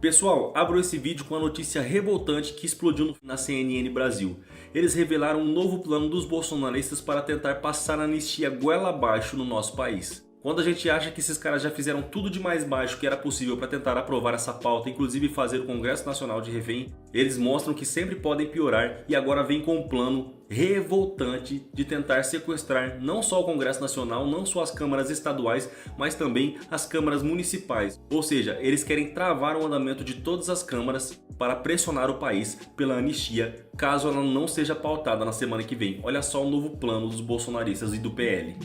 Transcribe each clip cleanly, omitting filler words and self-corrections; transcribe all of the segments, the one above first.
Pessoal, abro esse vídeo com a notícia revoltante que explodiu na CNN Brasil. Eles revelaram um novo plano dos bolsonaristas para tentar passar a anistia goela abaixo no nosso país. Quando a gente acha que esses caras já fizeram tudo de mais baixo que era possível para tentar aprovar essa pauta, inclusive fazer o Congresso Nacional de refém, eles mostram que sempre podem piorar e agora vem com um plano revoltante de tentar sequestrar não só o Congresso Nacional, não só as câmaras estaduais, mas também as câmaras municipais. Ou seja, eles querem travar o andamento de todas as câmaras para pressionar o país pela anistia, caso ela não seja pautada na semana que vem. Olha só o novo plano dos bolsonaristas e do PL.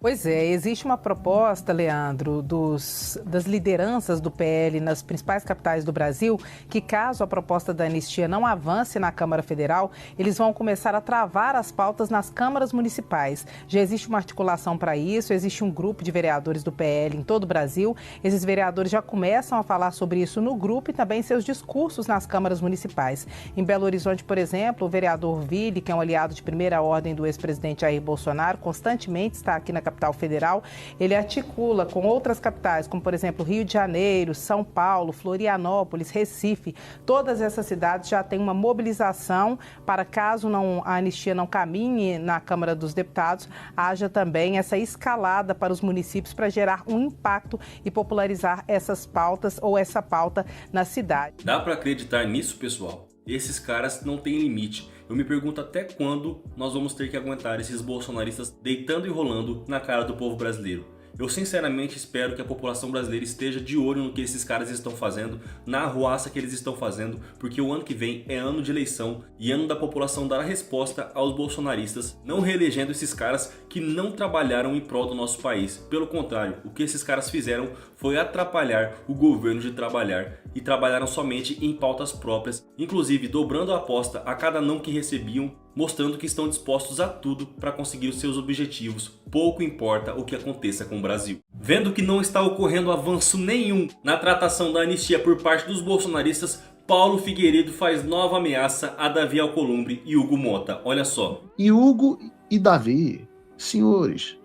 Pois é, existe uma proposta, Leandro, das lideranças do PL nas principais capitais do Brasil, que caso a proposta da anistia não avance na Câmara Federal, eles vão começar a travar as pautas nas câmaras municipais. Já existe uma articulação para isso, existe um grupo de vereadores do PL em todo o Brasil. Esses vereadores já começam a falar sobre isso no grupo e também em seus discursos nas câmaras municipais. Em Belo Horizonte, por exemplo, o vereador Ville, que é um aliado de primeira ordem do ex-presidente Jair Bolsonaro, constantemente está aqui na capital federal, ele articula com outras capitais, como por exemplo Rio de Janeiro, São Paulo, Florianópolis, Recife. Todas essas cidades já têm uma mobilização para caso a anistia não caminhe na Câmara dos Deputados, haja também essa escalada para os municípios para gerar um impacto e popularizar essas pautas ou essa pauta na cidade. Dá para acreditar nisso, pessoal? Esses caras não têm limite. Eu me pergunto até quando nós vamos ter que aguentar esses bolsonaristas deitando e rolando na cara do povo brasileiro. Eu sinceramente espero que a população brasileira esteja de olho no que esses caras estão fazendo, na arruaça que eles estão fazendo, porque o ano que vem é ano de eleição e ano da população dar a resposta aos bolsonaristas, não reelegendo esses caras que não trabalharam em prol do nosso país. Pelo contrário, o que esses caras fizeram foi atrapalhar o governo de trabalhar e trabalharam somente em pautas próprias, inclusive dobrando a aposta a cada não que recebiam, mostrando que estão dispostos a tudo para conseguir os seus objetivos, pouco importa o que aconteça com o Brasil. Vendo que não está ocorrendo avanço nenhum na tratação da anistia por parte dos bolsonaristas, Paulo Figueiredo faz nova ameaça a Davi Alcolumbre e Hugo Mota. Olha só. E Hugo e Davi, senhores,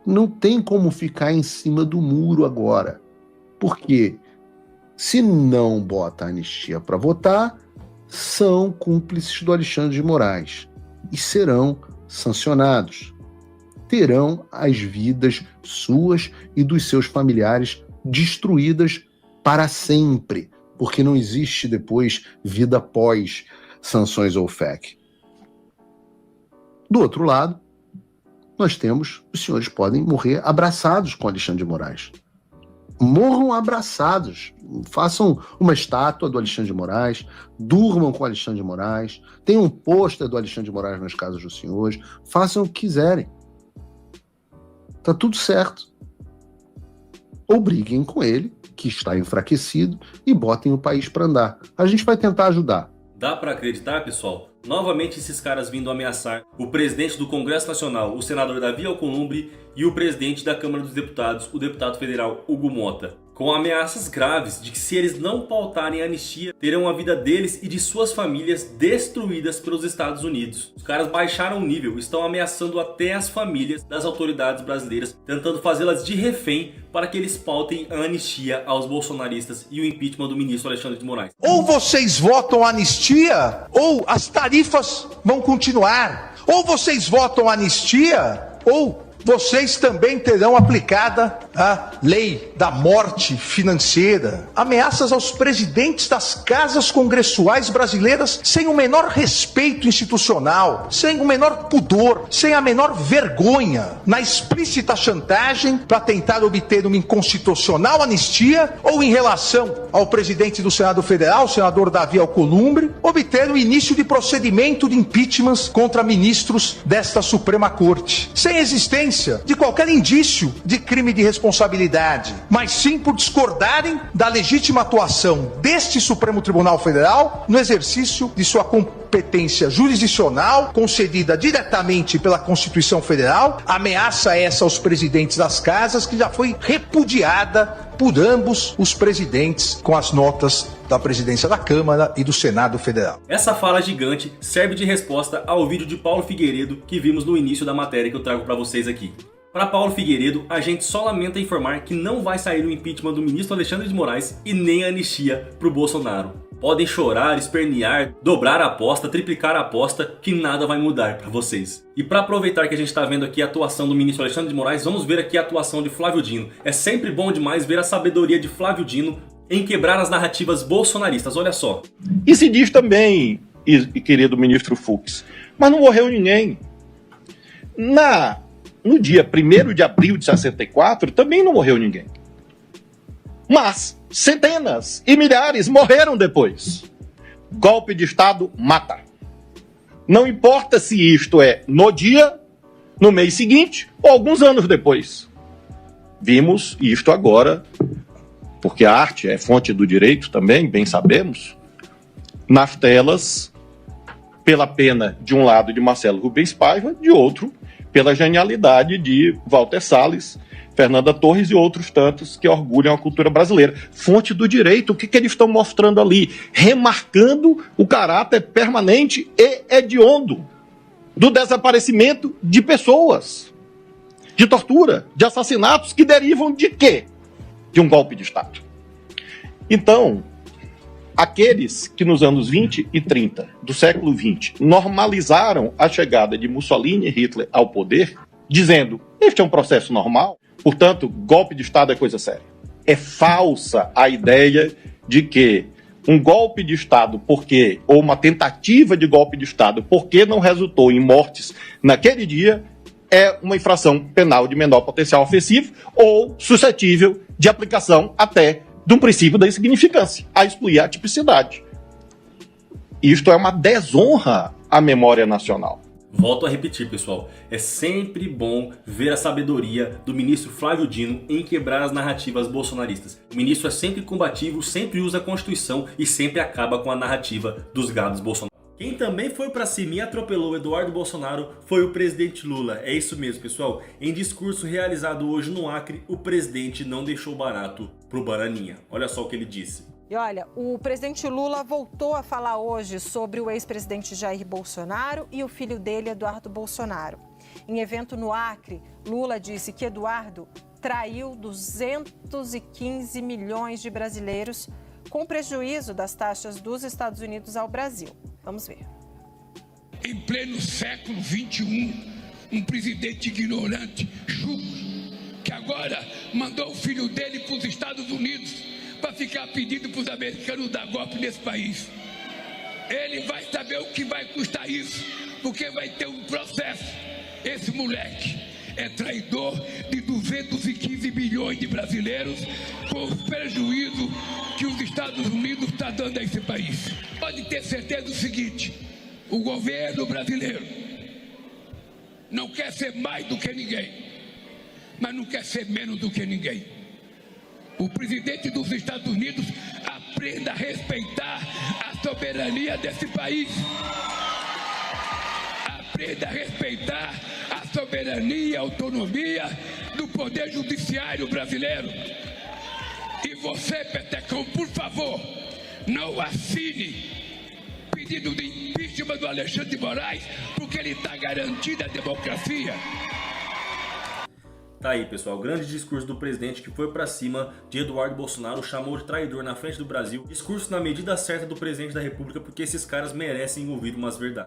não tem como ficar em cima do muro agora. Porque se não bota a anistia para votar, são cúmplices do Alexandre de Moraes e serão sancionados. Terão as vidas suas e dos seus familiares destruídas para sempre, porque não existe depois vida após sanções ou FEC. Do outro lado, nós temos, os senhores podem morrer abraçados com Alexandre de Moraes. Morram abraçados, façam uma estátua do Alexandre de Moraes, durmam com o Alexandre de Moraes, tenham um pôster do Alexandre de Moraes nas casas dos senhores, façam o que quiserem. Tá tudo certo. Ou briguem com ele, que está enfraquecido, e botem o país para andar. A gente vai tentar ajudar. Dá para acreditar, pessoal? Novamente esses caras vindo ameaçar o presidente do Congresso Nacional, o senador Davi Alcolumbre, e o presidente da Câmara dos Deputados, o deputado federal Hugo Mota, com ameaças graves de que se eles não pautarem a anistia, terão a vida deles e de suas famílias destruídas pelos Estados Unidos. Os caras baixaram o nível, estão ameaçando até as famílias das autoridades brasileiras, tentando fazê-las de refém para que eles pautem a anistia aos bolsonaristas e o impeachment do ministro Alexandre de Moraes. Ou vocês votam a anistia, ou as tarifas vão continuar. Ou vocês votam a anistia, ou vocês também terão aplicada a lei da morte financeira. Ameaças aos presidentes das casas congressuais brasileiras sem o menor respeito institucional, sem o menor pudor, sem a menor vergonha, na explícita chantagem para tentar obter uma inconstitucional anistia ou em relação ao presidente do Senado Federal, o senador Davi Alcolumbre, obter o início de procedimento de impeachment contra ministros desta Suprema Corte, sem existência de qualquer indício de crime de responsabilidade, mas sim por discordarem da legítima atuação deste Supremo Tribunal Federal no exercício de sua competência jurisdicional concedida diretamente pela Constituição Federal. Ameaça essa aos presidentes das casas que já foi repudiada por ambos os presidentes com as notas da presidência da Câmara e do Senado Federal. Essa fala gigante serve de resposta ao vídeo de Paulo Figueiredo que vimos no início da matéria que eu trago para vocês aqui. Para Paulo Figueiredo, a gente só lamenta informar que não vai sair o impeachment do ministro Alexandre de Moraes e nem a anistia para o Bolsonaro. Podem chorar, espernear, dobrar a aposta, triplicar a aposta, que nada vai mudar para vocês. E para aproveitar que a gente está vendo aqui a atuação do ministro Alexandre de Moraes, vamos ver aqui a atuação de Flávio Dino. É sempre bom demais ver a sabedoria de Flávio Dino em quebrar as narrativas bolsonaristas, olha só. E se diz também, querido ministro Fux, mas não morreu ninguém. No dia 1º de abril de 64, também não morreu ninguém. Mas centenas e milhares morreram depois. Golpe de Estado mata. Não importa se isto é no dia, no mês seguinte ou alguns anos depois. Vimos isto agora, porque a arte é fonte do direito também, bem sabemos, nas telas, pela pena de um lado de Marcelo Rubens Paiva, de outro pela genialidade de Walter Salles, Fernanda Torres e outros tantos que orgulham a cultura brasileira. Fonte do direito, o que eles estão mostrando ali? Remarcando o caráter permanente e hediondo do desaparecimento de pessoas, de tortura, de assassinatos que derivam de quê? De um golpe de Estado. Então, aqueles que nos anos 20 e 30 do século XX normalizaram a chegada de Mussolini e Hitler ao poder, dizendo, este é um processo normal, portanto, golpe de Estado é coisa séria. É falsa a ideia de que um golpe de Estado, ou uma tentativa de golpe de Estado, porque não resultou em mortes naquele dia, é uma infração penal de menor potencial ofensivo ou suscetível de aplicação até de um princípio da insignificância, a excluir a tipicidade. Isto é uma desonra à memória nacional. Volto a repetir, pessoal, é sempre bom ver a sabedoria do ministro Flávio Dino em quebrar as narrativas bolsonaristas. O ministro é sempre combativo, sempre usa a Constituição e sempre acaba com a narrativa dos gados bolsonaristas. Quem também foi pra cima e atropelou Eduardo Bolsonaro foi o presidente Lula. É isso mesmo, pessoal. Em discurso realizado hoje no Acre, o presidente não deixou barato pro Bananinha. Olha só o que ele disse. E olha, o presidente Lula voltou a falar hoje sobre o ex-presidente Jair Bolsonaro e o filho dele, Eduardo Bolsonaro. Em evento no Acre, Lula disse que Eduardo traiu 215 milhões de brasileiros com prejuízo das taxas dos Estados Unidos ao Brasil. Vamos ver. Em pleno século XXI, um presidente ignorante, chucro, que agora mandou o filho dele para os Estados Unidos para ficar pedindo para os americanos dar golpe nesse país. Ele vai saber o que vai custar isso, porque vai ter um processo. Esse moleque é traidor de 215 milhões de brasileiros com o prejuízo que os Estados Unidos estão dando a esse país. Pode ter certeza do seguinte, o governo brasileiro não quer ser mais do que ninguém, mas não quer ser menos do que ninguém. O presidente dos Estados Unidos aprenda a respeitar a soberania desse país. Aprenda a respeitar a soberania e a autonomia do Poder Judiciário brasileiro. E você, Petecão, por favor, não assine pedido de impeachment do Alexandre de Moraes, porque ele está garantindo a democracia. Tá aí, pessoal, grande discurso do presidente que foi pra cima de Eduardo Bolsonaro, chamou de traidor na frente do Brasil. Discurso na medida certa do presidente da República, porque esses caras merecem ouvir umas verdades.